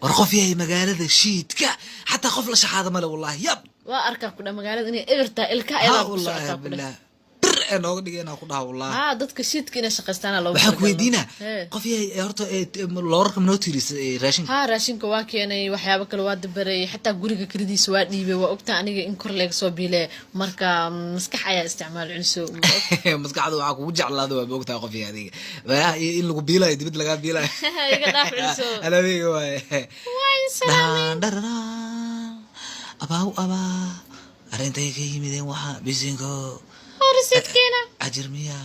ورخف يا مقالة شيت كا حتى خف لا شحاده ماله والله يب واركا كنا مقالة اني اغرتا الكا ها ايضا والله بالله بر انا ودغينا كدها والله ها ددك شيتك ina shaqaystaan loo waxa ku weydiina qof yahay horta loorka manootiris raashin ha raashinka waa keenay waxyaabo kale waa dabaray xataa guriga kalidiisa waa dhiibay waa ogtaa aniga in kor leeg soo biilay marka maskax ayaa isticmaal cunso maskaxdu waxa kugu jeclaado waa ogtaa qof yahay adiga in lagu biilay dibad laga biilay iga dhaaf cunso alaabeyga waay salaam aba arintay ka yimideen waxa bisinko ورسيتكينا أجر ميا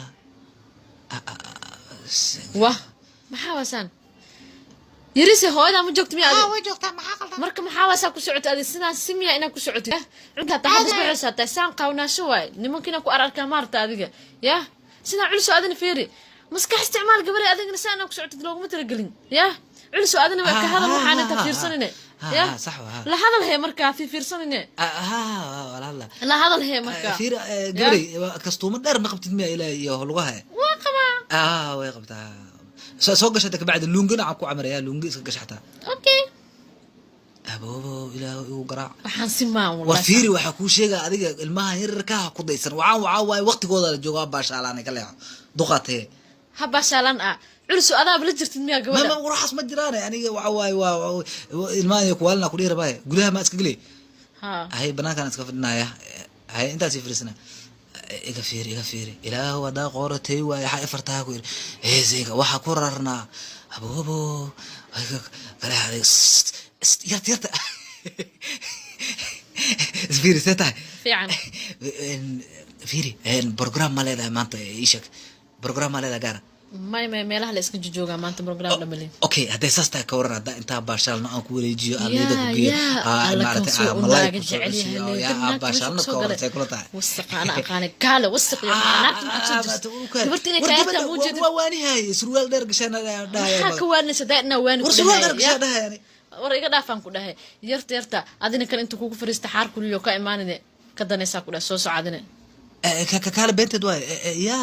واه محاوسان يريسي هو إذا مجوكت ميا وجوكت مركب محاوسة كسعت هذه السنة سمية إنا كسعت عندها تحدث بعرسة تسان قاونا شوي ممكن أكو أرى الكامارت هذه يا سنة علسو أذن فيري مسكح استعمال قبل أذن نسانا كسعت دلوق مترقلين يا علسو أذن كهذا محانا تفير سنة يا صح لا هذا الهي مركا في فيرسنين لا هذا الهي مركا فير قبري كستوم دار ما قبت مية إلى يهلوها وقما ويقبتها سوق قشتك بعد اللونجنا عكو عمر يا لونجي قشتها اوكي ابو الى وقرا waxaan simaa wallahi warfiiri waxa ku sheega adiga ilmaha yarka ku daysan waxa way waqtigooda la jooga baashaalaan kale duqatay ha baashaalan culus adaab la jirtid miya gabadha ma waraxas ma jiraan aniga waxa way ilmaha ku walna ku dheerbay gudaha ma iska gali ha hay banaankan iska fadhinaya hay intaas fiirsana iga fiiri ilaahu wada qoratay way waxa fartaa ku heesayga waxa ku rarnaa abo kala haday يرتا فيري ستا فعلا فيري البرنامج ماله ما انت ايشك برنامج ماله قارا ما meelaha la iska jooga maanta program dhamalin okay haday saasta ka waran hada inta baashalna aan ku wareejiyo aalida ku geeyo maartay malaga jeceliyahay ya baashalna ka waran say kula tahay wasaqana aqaan kale wasaq iyo naagta gabartina kaayta muujid waa waani hay surwaal dheer gashana dhahay waxa ka waanaysa daadna waani ku surwaal dheer gashana dhahay war iga dhaafan ku dhahay yarta adina kale inta kugu fariista xaar kuliyo ka iimaanine ka danaysa ku dhahay soo socodine kala bented way ya